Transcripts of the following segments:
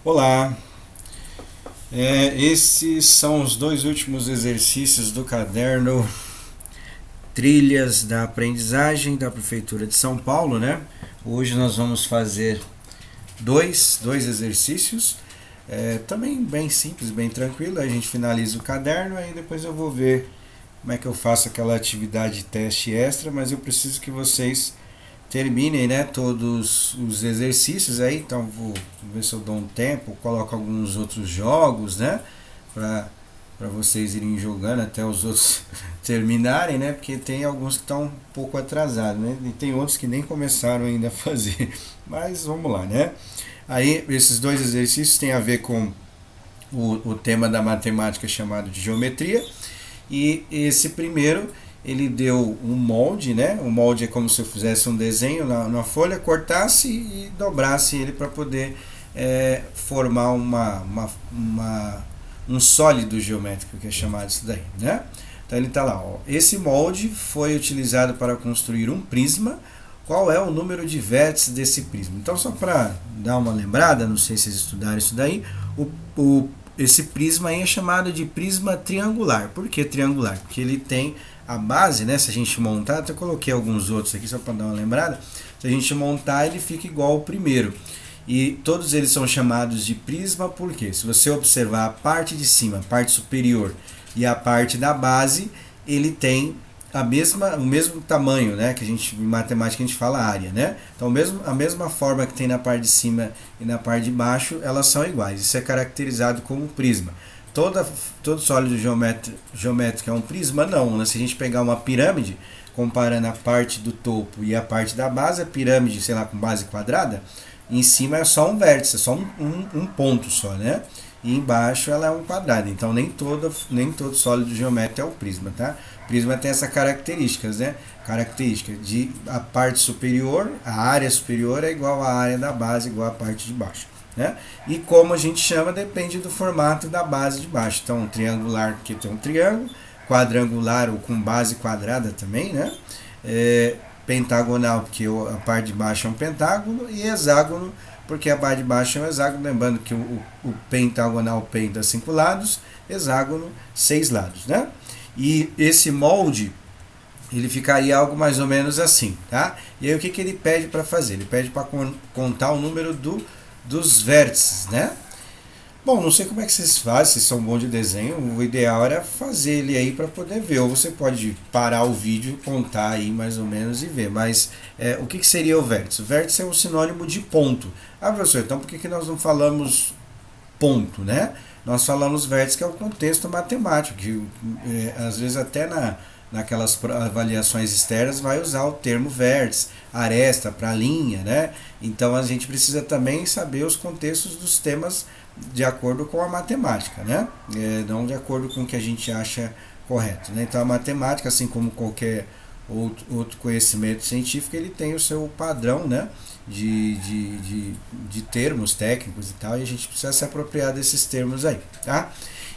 Olá, esses são os dois últimos exercícios do caderno Trilhas da Aprendizagem da Prefeitura de São Paulo, né? Hoje nós vamos fazer dois exercícios, também bem simples, bem tranquilo. A gente finaliza o caderno, aí depois eu vou ver como é que eu faço aquela atividade teste extra, mas eu preciso que vocês terminem, né, todos os exercícios aí. Então vou ver se eu dou um tempo, coloco alguns outros jogos, né, para vocês irem jogando até os outros terminarem, né, porque tem alguns que estão um pouco atrasados, né, e tem outros que nem começaram ainda a fazer. Mas vamos lá, né. Aí esses dois exercícios têm a ver com o tema da matemática chamado de geometria, e esse primeiro ele deu um molde, né? O molde é como se eu fizesse um desenho na folha, cortasse e dobrasse ele para poder formar um sólido geométrico, que é chamado isso daí, né? Então ele está lá, ó. Esse molde foi utilizado para construir um prisma. Qual é o número de vértices desse prisma? Então, só para dar uma lembrada, não sei se vocês estudaram isso daí, esse prisma aí é chamado de prisma triangular. Por que triangular? Porque ele tem a base, né? Se a gente montar, até coloquei alguns outros aqui só para dar uma lembrada. Se a gente montar, ele fica igual ao primeiro. E todos eles são chamados de prisma porque, se você observar a parte de cima, a parte superior e a parte da base, ele tem o mesmo tamanho, né? Que a gente, em matemática a gente fala área, né? Então a mesma forma que tem na parte de cima e na parte de baixo, elas são iguais. Isso é caracterizado como prisma. Todo sólido geométrico é um prisma? Não, né? Se a gente pegar uma pirâmide, comparando a parte do topo e a parte da base, a pirâmide, sei lá, com base quadrada, em cima é só um vértice, é só um ponto só, né? E embaixo ela é um quadrado. Então nem todo sólido geométrico é o prisma, tá? O prisma tem essas características, né? Característica de a parte superior, a área superior é igual à área da base, igual à parte de baixo, né? E como a gente chama depende do formato da base de baixo. Então, triangular, que tem um triângulo, quadrangular ou com base quadrada também, né? Pentagonal, porque a parte de baixo é um pentágono, e hexágono, porque a parte de baixo é um hexágono. Lembrando que o pentagonal, penta 5 lados, hexágono 6 lados, né? E esse molde ele ficaria algo mais ou menos assim, tá? E aí o que ele pede para fazer? Ele pede para contar o número dos vértices, né? Bom, não sei como é que vocês fazem, se são bons de desenho, o ideal era fazer ele aí para poder ver, ou você pode parar o vídeo, contar aí mais ou menos e ver, mas o que seria o vértice? O vértice é um sinônimo de ponto. Ah, professor, então por que nós não falamos ponto, né? Nós falamos vértice, que é o contexto matemático, que às vezes até naquelas avaliações externas vai usar o termo vértice, aresta para linha, né? Então a gente precisa também saber os contextos dos temas de acordo com a matemática, né? Não de acordo com o que a gente acha correto, né? Então a matemática, assim como qualquer outro conhecimento científico, ele tem o seu padrão, né? De termos técnicos e tal, e a gente precisa se apropriar desses termos aí, tá?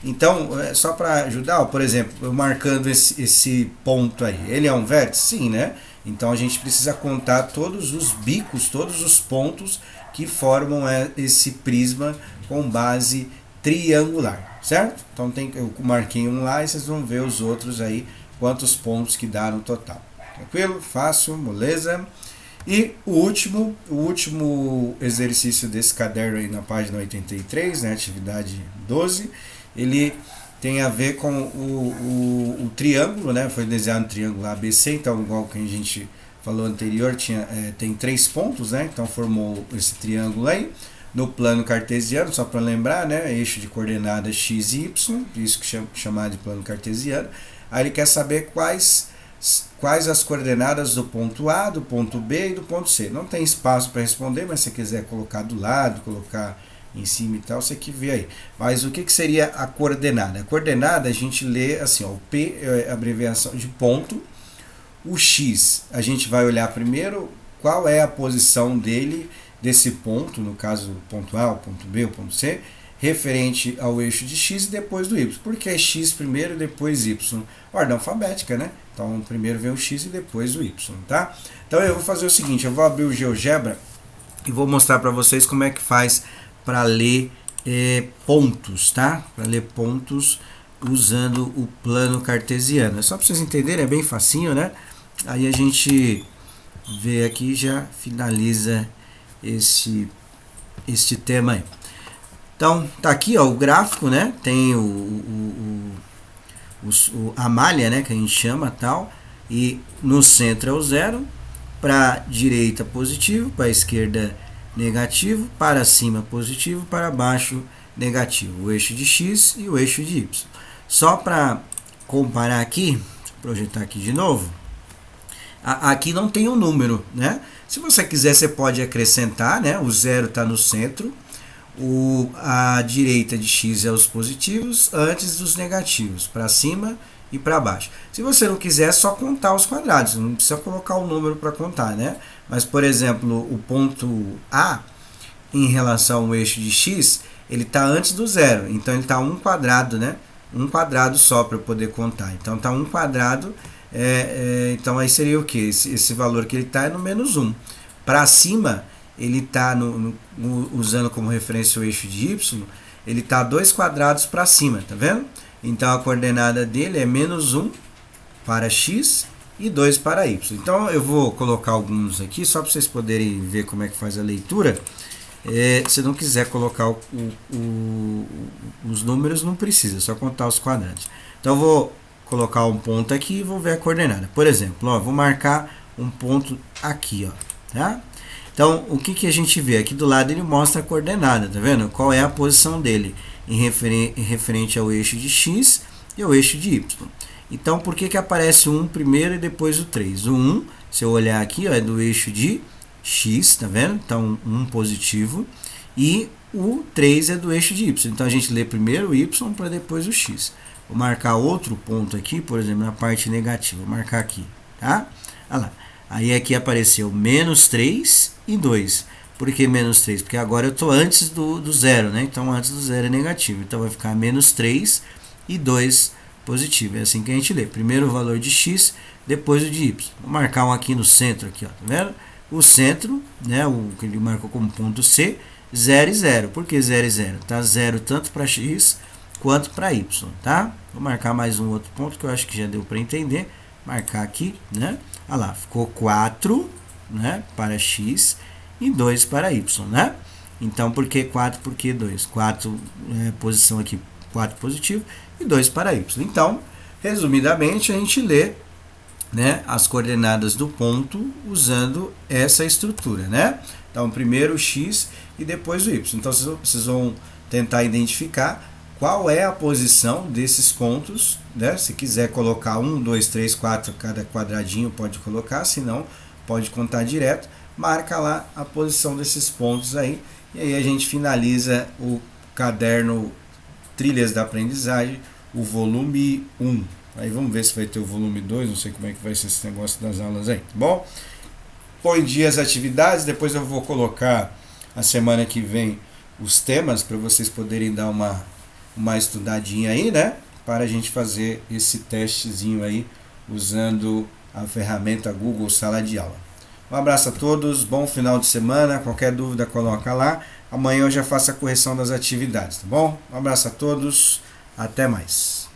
Então, só para ajudar, ó, por exemplo, eu marcando esse ponto aí, ele é um vértice? Sim, né? Então a gente precisa contar todos os bicos, todos os pontos que formam esse prisma com base triangular, certo? Então eu marquei um lá e vocês vão ver os outros aí, quantos pontos que dá no total. Tranquilo? Fácil, moleza? E o último exercício desse caderno aí na página 83, né, atividade 12, ele tem a ver com o triângulo, né? Foi desenhado um triângulo ABC, então igual que a gente falou anterior, tem 3 pontos, né? Então formou esse triângulo aí. No plano cartesiano, só para lembrar, né? Eixo de coordenadas x e y, isso que chamado de plano cartesiano. Aí ele quer saber quais as coordenadas do ponto A, do ponto B e do ponto C. Não tem espaço para responder, mas se você quiser colocar do lado, colocar em cima e tal, você que vê aí. Mas o que seria a coordenada? A coordenada a gente lê assim, ó, o P é a abreviação de ponto, o X a gente vai olhar primeiro qual é a posição dele, desse ponto, no caso o ponto A, o ponto B, o ponto C, referente ao eixo de X e depois do Y. Por que X primeiro e depois Y? Ordem alfabética, né? Então primeiro vem o X e depois o Y, tá? Então eu vou fazer o seguinte, eu vou abrir o GeoGebra e vou mostrar para vocês como é que faz para ler pontos, tá? Para ler pontos usando o plano cartesiano. É só para vocês entenderem, é bem facinho, né? Aí a gente vê aqui e já finaliza este tema aí. Então, tá aqui ó, o gráfico, né? Tem a malha, né? Que a gente chama tal. E no centro é o 0. Para a direita positivo, para a esquerda negativo, para cima positivo, para baixo negativo. O eixo de x e o eixo de y. Só para comparar aqui, deixa eu projetar aqui de novo. Aqui não tem um número, né? Se você quiser, você pode acrescentar, né? O 0 está no centro. A direita de x é os positivos antes dos negativos, para cima e para baixo. Se você não quiser, é só contar os quadrados, não precisa colocar o número para contar, né? Mas, por exemplo, o ponto A, em relação ao eixo de x, ele está antes do 0, então ele está 1 quadrado, né? 1 quadrado só para eu poder contar. Então, está 1 quadrado, então aí seria o que? Esse valor que ele está é no menos 1. Para cima, ele está, usando como referência o eixo de y, ele está 2 quadrados para cima, tá vendo? Então, a coordenada dele é menos 1 para x e 2 para y. Então, eu vou colocar alguns aqui, só para vocês poderem ver como é que faz a leitura. Se não quiser colocar os números, não precisa, é só contar os quadrados. Então, eu vou colocar um ponto aqui e vou ver a coordenada. Por exemplo, ó, vou marcar um ponto aqui, ó, tá? Então, o que a gente vê? Aqui do lado ele mostra a coordenada, tá vendo? Qual é a posição dele em referente ao eixo de x e ao eixo de y. Então, por que aparece o 1 primeiro e depois o 3? O 1, se eu olhar aqui, ó, é do eixo de x, tá vendo? Então, 1 positivo. E o 3 é do eixo de y. Então, a gente lê primeiro o y para depois o x. Vou marcar outro ponto aqui, por exemplo, na parte negativa. Vou marcar aqui, tá? Olha lá. Aí aqui apareceu menos 3 e 2. Por que menos 3? Porque agora eu estou antes do 0, né? Então, antes do 0 é negativo. Então, vai ficar menos 3 e 2 positivo. É assim que a gente lê. Primeiro o valor de x, depois o de y. Vou marcar um aqui no centro, aqui, ó, tá vendo? O centro, né, o que ele marcou como ponto C, 0 e 0. Por que 0 e 0? Tá 0 tanto para x quanto para y, tá? Vou marcar mais um outro ponto que eu acho que já deu para entender. Marcar aqui, né? Olha lá, ficou 4, né, para x e 2 para y, né? Então, por que 4? Por que 2? 4, posição aqui, 4 positivo e 2 para y. Então, resumidamente, a gente lê, né, as coordenadas do ponto usando essa estrutura, né? Então, primeiro o x e depois o y. Então, vocês vão tentar identificar qual é a posição desses pontos, né? Se quiser colocar 1, 2, 3, 4, cada quadradinho pode colocar, se não, pode contar direto. Marca lá a posição desses pontos aí, e aí a gente finaliza o caderno Trilhas da Aprendizagem, o volume 1. Aí vamos ver se vai ter o volume 2, não sei como é que vai ser esse negócio das aulas aí, tá bom? Põe dia as atividades, depois eu vou colocar a semana que vem os temas, para vocês poderem dar uma estudadinha aí, né? Para a gente fazer esse testezinho aí, usando a ferramenta Google Sala de Aula. Um abraço a todos, bom final de semana, qualquer dúvida coloca lá. Amanhã eu já faço a correção das atividades, tá bom? Um abraço a todos, até mais.